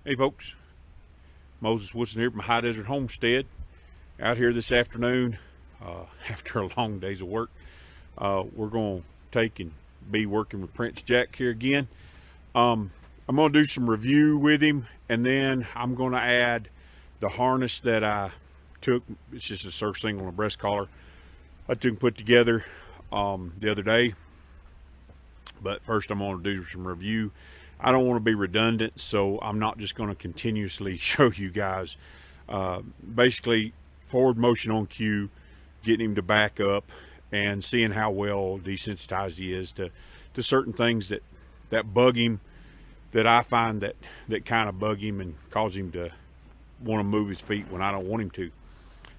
Hey folks, Moses Woodson here from High Desert Homestead. Out here this afternoon, after a long days of work, we're going to take and be working with Prince Jack here again. I'm going to do some review with him, and then I'm going to add the harness that I took. It's just a surf single and a breast collar I took and put together the other day. But first I'm going to do some review. I don't want to be redundant, so I'm not just going to continuously show you guys basically forward motion on cue, getting him to back up and seeing how well desensitized he is to certain things that bug him, that I find that kind of bug him and cause him to want to move his feet when I don't want him to.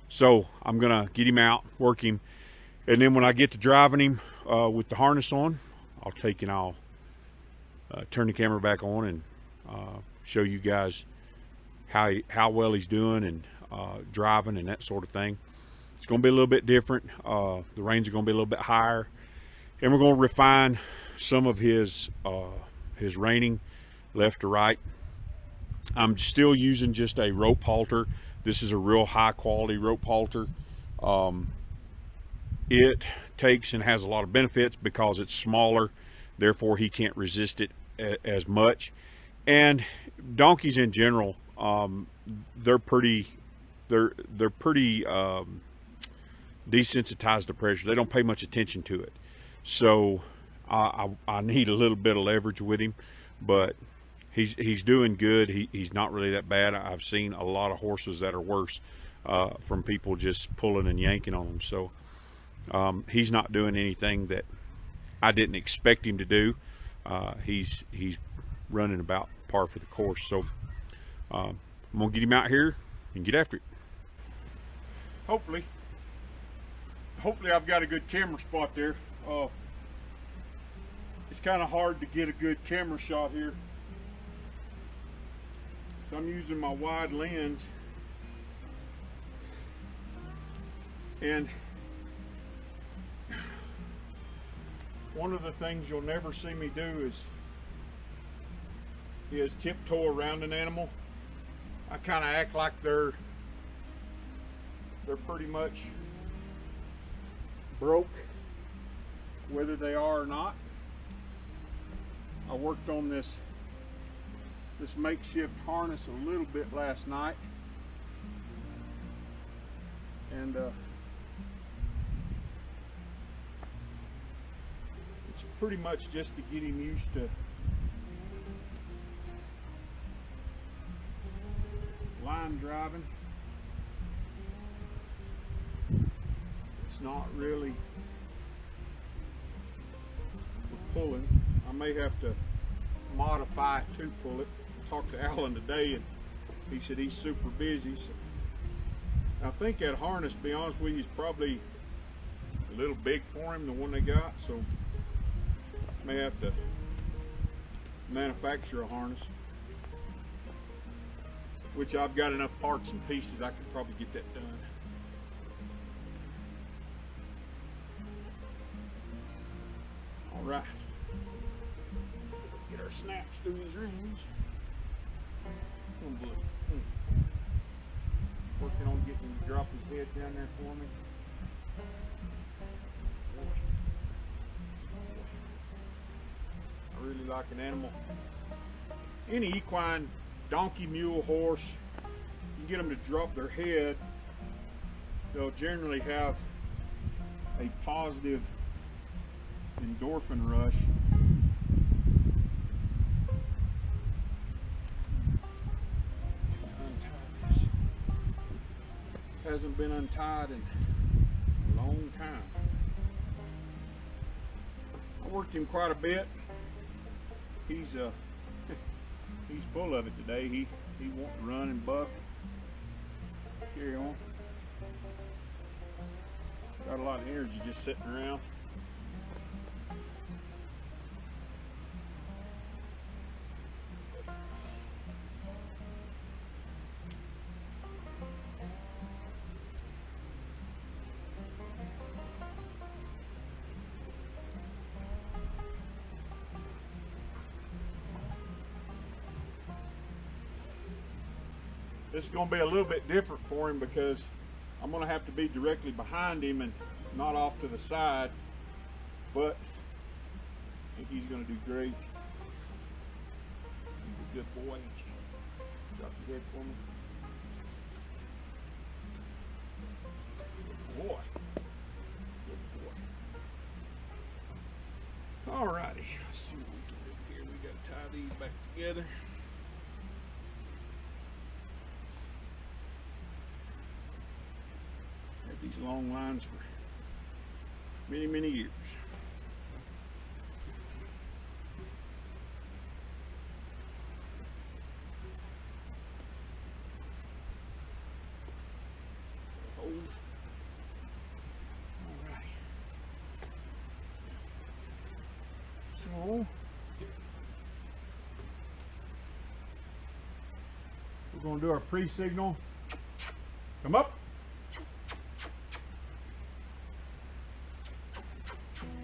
So I'm gonna get him out, work him, and then when I get to driving him with the harness on, I'll take and I'll turn the camera back on and show you guys how well he's doing and driving and that sort of thing. It's going to be a little bit different. The reins are going to be a little bit higher, and we're going to refine some of his reining left to right. I'm still using just a rope halter. This is a real high quality rope halter. It takes and has a lot of benefits because it's smaller, therefore he can't resist it as much. And donkeys in general, they're pretty desensitized to pressure. They don't pay much attention to it. So I need a little bit of leverage with him, but he's doing good. He's not really that bad. I've seen a lot of horses that are worse from people just pulling and yanking on them. So he's not doing anything that I didn't expect him to do. He's running about par for the course. So I'm gonna get him out here and get after it. Hopefully I've got a good camera spot there. It's kind of hard to get a good camera shot here, so I'm using my wide lens. And one of the things you'll never see me do is tiptoe around an animal. I kind of act like they're pretty much broke, whether they are or not. I worked on this makeshift harness a little bit last night, and it's pretty much just to get him used to line driving. It's not really for pulling. I may have to modify it to pull it. I talked to Alan today, and he said he's super busy. So I think that harness, to be honest with you, is probably a little big for him, the one they got. So I may have to manufacture a harness, which I've got enough parts and pieces, I could probably get that done. All right, get our snaps through these rings. Working on getting him to drop his head down there for me. I really like an animal. Any equine, donkey, mule, horse, you get them to drop their head, they'll generally have a positive endorphin rush. Hasn't been untied in a long time. I worked him quite a bit. He's full of it today. He wants to run and buck. Carry on. Got a lot of energy just sitting around. This is going to be a little bit different for him because I'm going to have to be directly behind him and not off to the side, but I think he's going to do great. He's a good boy. Drop your head for me. Good boy. Good boy. Alrighty, let's see what we can do here. We got to tie these back together. Had these long lines for many, many years. So we're going to do our pre-signal. Come up.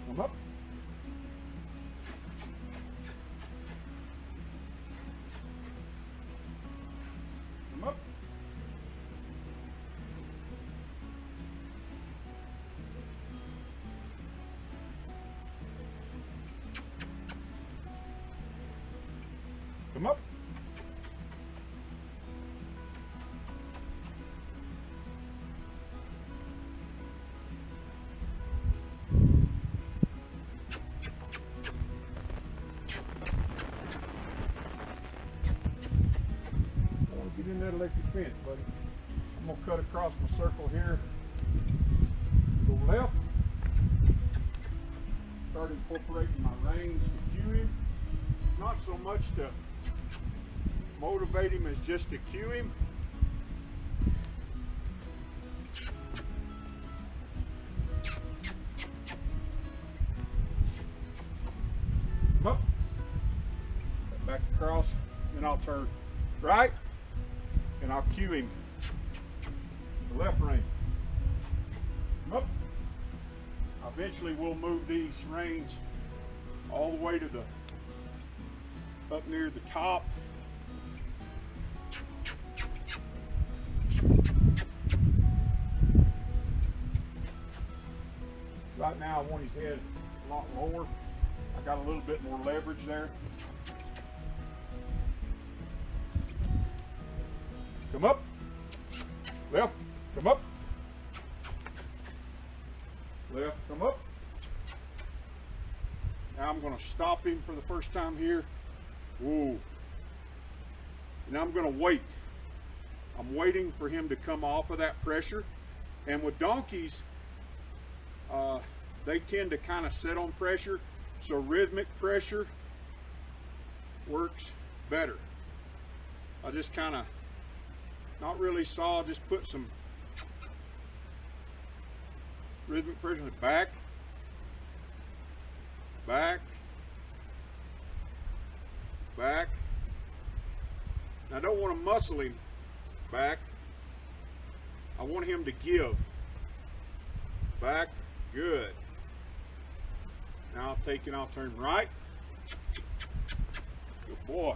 Come up. Come up. Come up. Get in that electric fence, buddy. I'm going to cut across my circle here. Go left. Start incorporating my reins to cue him. Not so much to motivate him as just to cue him. Come up. Back across. Then I'll turn right. And I'll cue him the left rein. Come up. Eventually we'll move these reins all the way to the up near the top. Right now I want his head a lot lower. I got a little bit more leverage there. Come up, left, come up, left, come up. Now I'm going to stop him for the first time here. Whoa. Now I'm going to wait. I'm waiting for him to come off of that pressure. And with donkeys, they tend to kind of sit on pressure, so rhythmic pressure works better. I just kind of not really saw, just put some rhythmic pressure in the back, back, back. Now I don't want to muscle him back. I want him to give. Back, good. Now I'll take and I'll turn right. Good boy.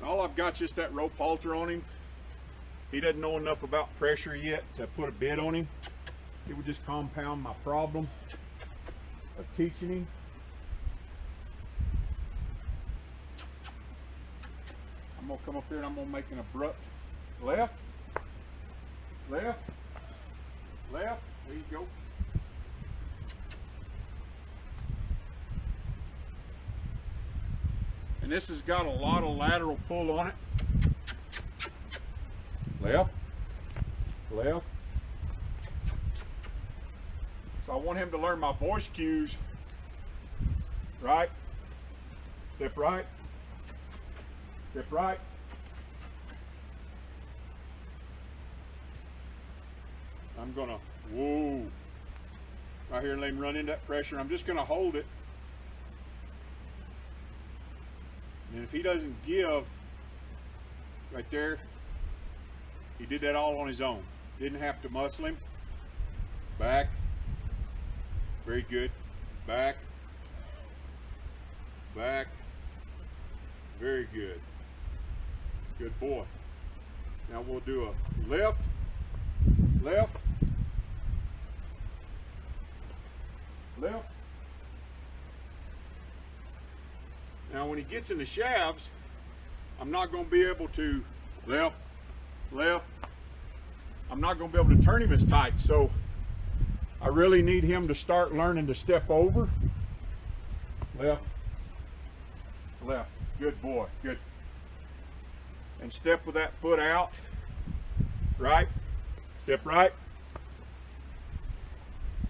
All I've got is just that rope halter on him. He doesn't know enough about pressure yet to put a bit on him. It would just compound my problem of teaching him. I'm gonna come up here and I'm gonna make an abrupt left, left, left. There you go. And this has got a lot of lateral pull on it. Left, left. So I want him to learn my voice cues. Right, step right, step right. I'm gonna, whoa, right here and let him run into that pressure. I'm just gonna hold it. And if he doesn't give, right there, he did that all on his own. Didn't have to muscle him. back, very good, back, back, very good, good boy. Now we'll do a left, left, left. Now when he gets in the shafts, I'm not going to be able to left, left. I'm not going to be able to turn him as tight, so I really need him to start learning to step over. Left, left. Good boy, good. And step with that foot out. Right, step right.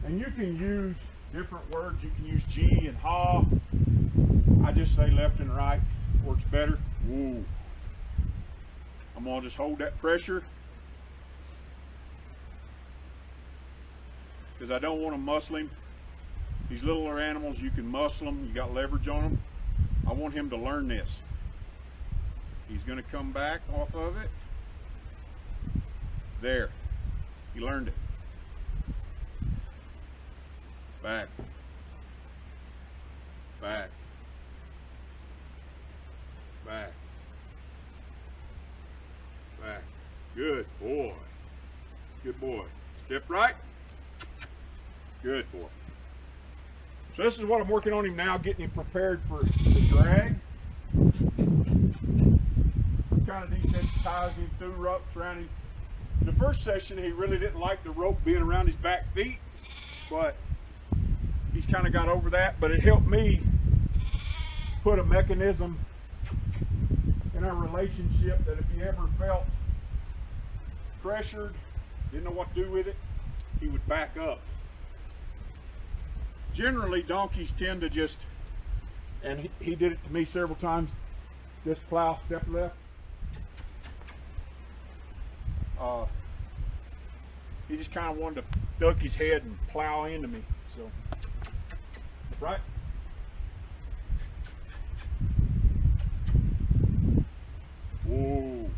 And you can use different words. You can use G and ha. I just say left and right. Works better. Woo. I'm gonna just hold that pressure because I don't want to muscle him. These littler animals, you can muscle them. You got leverage on them. I want him to learn this. He's gonna come back off of it. There. He learned it. Back. Back. Back. Back. Good boy. Good boy. Step right. Good boy. So this is what I'm working on him now, getting him prepared for the drag. Kind of desensitizing him through ropes around him. The first session, he really didn't like the rope being around his back feet, but he's kind of got over that. But it helped me put a mechanism in our relationship that if he ever felt pressured, didn't know what to do with it, he would back up. Generally, donkeys tend to just, and he did it to me several times, just plow, step left. He just kind of wanted to duck his head and plow into me. So, right. Whoa.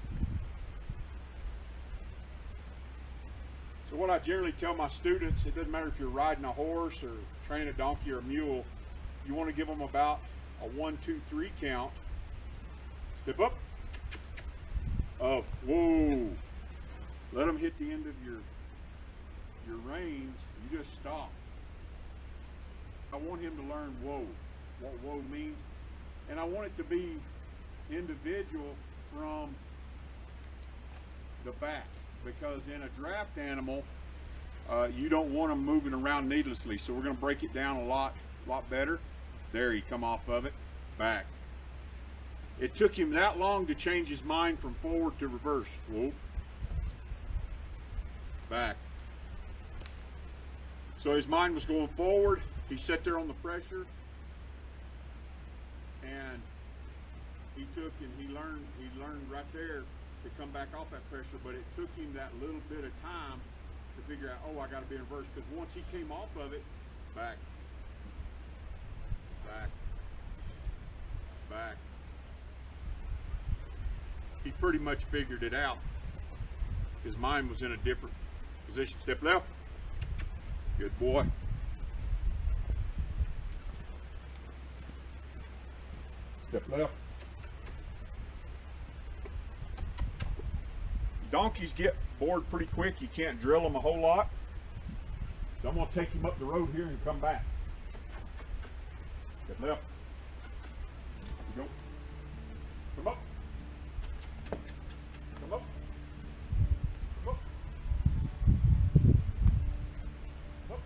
So what I generally tell my students, it doesn't matter if you're riding a horse or training a donkey or a mule, you want to give them about a 1, 2, 3 count. Step up. Up. Whoa. Let them hit the end of your reins. You just stop. I want him to learn whoa, what whoa means. And I want it to be individual from the back, because in a draft animal, you don't want them moving around needlessly. So we're going to break it down a lot better. There, he come off of it, back. It took him that long to change his mind from forward to reverse. Whoa. Back. So his mind was going forward. He sat there on the pressure, and he took and he learned right there to come back off that pressure. But it took him that little bit of time to figure out, oh, I got to be in reverse. Because once he came off of it, back, back, back. He pretty much figured it out. His mind was in a different position. Step left. Good boy. Step left. Donkeys get bored pretty quick. You can't drill them a whole lot. So I'm going to take him up the road here and come back. Step left. Here we go. Come up. Come up. Come up. Come up.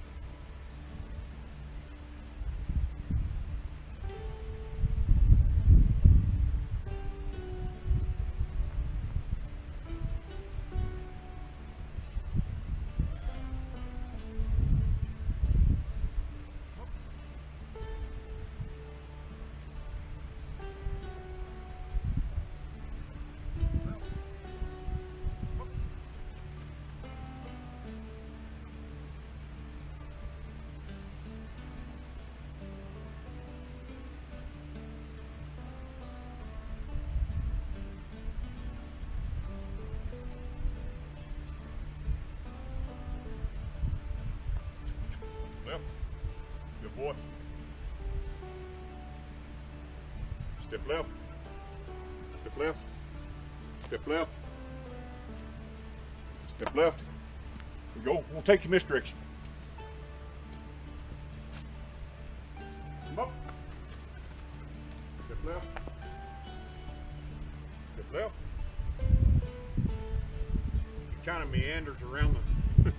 Step left. Step left. Step left. Step left. Here we go. We'll take you in this direction. Come up. Step left. Step left. It kind of meanders around the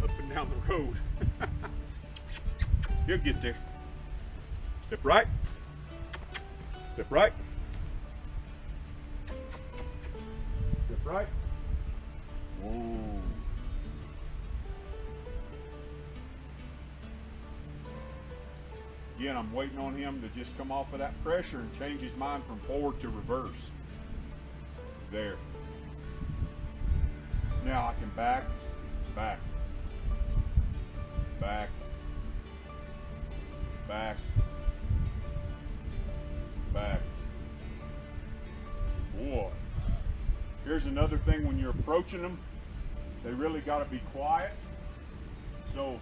up and down the road. You'll get there. Step right. Step right. Step right. Whoa. Again, I'm waiting on him to just come off of that pressure and change his mind from forward to reverse. There. Now I can back, back, back, back, back. Boy. Here's another thing when you're approaching them, they really got to be quiet. So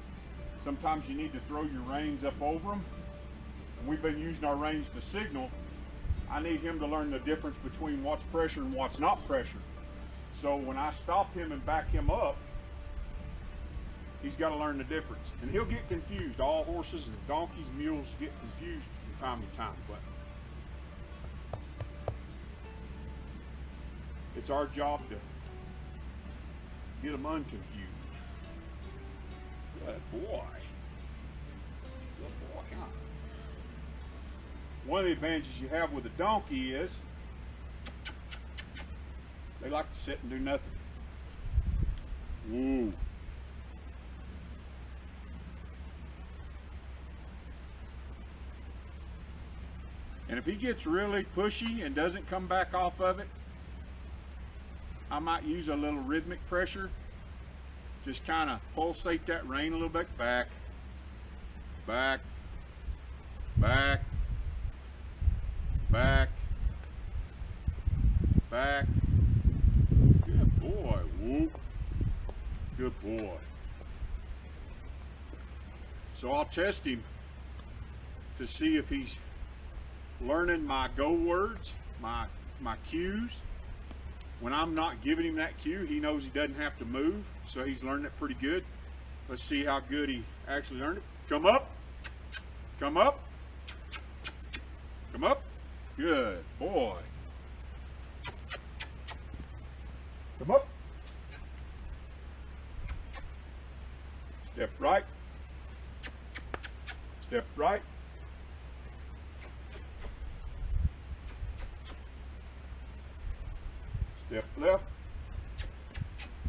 sometimes you need to throw your reins up over them. And we've been using our reins to signal. I need him to learn the difference between what's pressure and what's not pressure. So when I stop him and back him up, he's got to learn the difference. And he'll get confused. All horses and donkeys, mules get confused from time to time. But it's our job to get them unconfused. Good boy. Good boy, huh? One of the advantages you have with a donkey is they like to sit and do nothing. Woo. And if he gets really pushy and doesn't come back off of it, I might use a little rhythmic pressure. Just kind of pulsate that rein a little bit. Back, back, back, back, back. Good boy. Whoop. Good boy. So I'll test him to see if he's learning my go words, my cues. When I'm not giving him that cue, he knows he doesn't have to move, so he's learned it pretty good. Let's see how good he actually learned it. Come up, come up, come up. Good boy. Come up. Step right. Step right. Step left.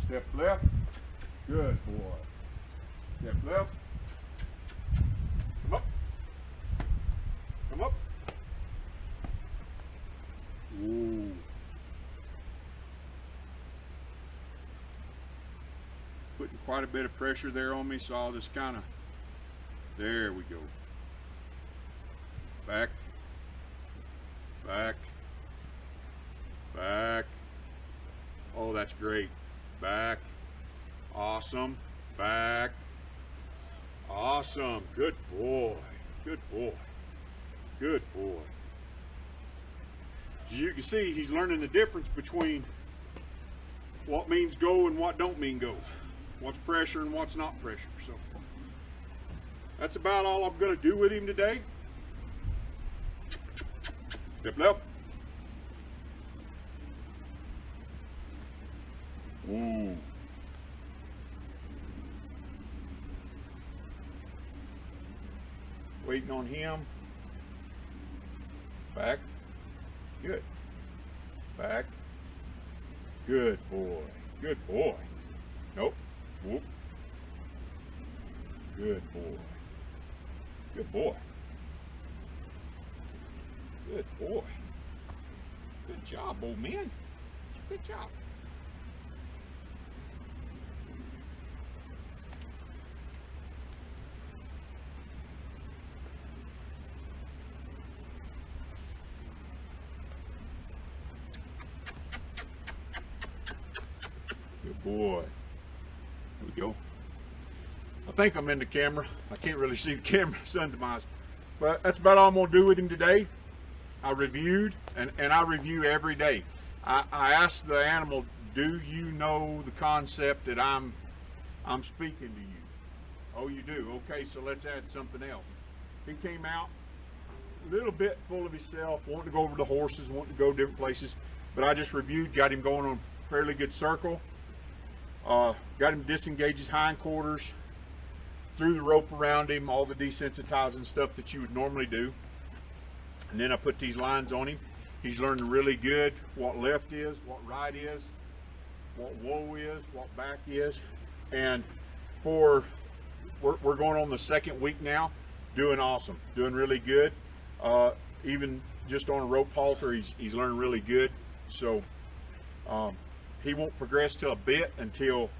Step left. Good boy. Step left. Come up. Come up. Ooh. Putting quite a bit of pressure there on me, so I'll just kind of, there we go. Back. Back. Back. Oh, that's great. Back. Awesome. Back. Awesome. Good boy. Good boy. Good boy. As you can see, he's learning the difference between what means go and what don't mean go. What's pressure and what's not pressure. So that's about all I'm going to do with him today. Step left. Ooh. Waiting on him. Back. Good. Back. Good boy. Good boy. Nope. Whoop. Good boy. Good boy. Good boy. Good job, old man. Good job. Good boy. There we go. I think I'm in the camera. I can't really see the camera, sun's in my eyes. But that's about all I'm going to do with him today. I reviewed, and I review every day. I asked the animal, do you know the concept that I'm speaking to you? Oh, you do? Okay, so let's add something else. He came out a little bit full of himself, wanting to go over the horses, wanting to go different places, but I just reviewed, got him going on a fairly good circle, got him to disengage his hindquarters, threw the rope around him, all the desensitizing stuff that you would normally do. And then I put these lines on him. He's learning really good what left is, what right is, what whoa is, what back is. And we're going on the second week now, doing awesome, doing really good. Even just on a rope halter, he's learning really good. So he won't progress to a bit until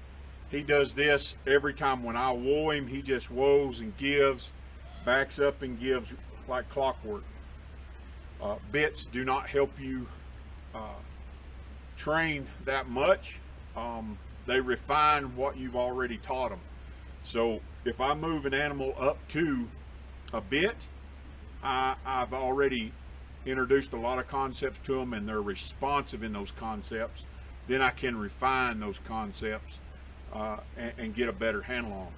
he does this. Every time when I whoa him, he just whoas and gives, backs up and gives like clockwork. Bits do not help you train that much. They refine what you've already taught them. So if I move an animal up to a bit, I've already introduced a lot of concepts to them, and they're responsive in those concepts. Then I can refine those concepts and get a better handle on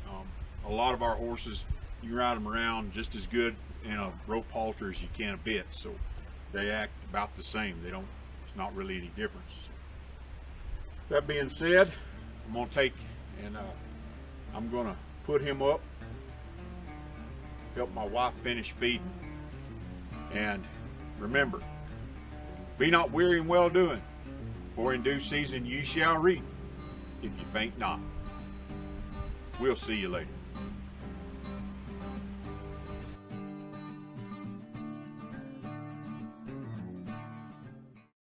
them. A lot of our horses, you ride them around just as good in a rope halter as you can a bit, so they act about the same. It's not really any difference. That being said, I'm gonna take and I'm gonna put him up, help my wife finish feeding, and remember, be not weary in well doing, for in due season you shall reap if you faint not. We'll see you later.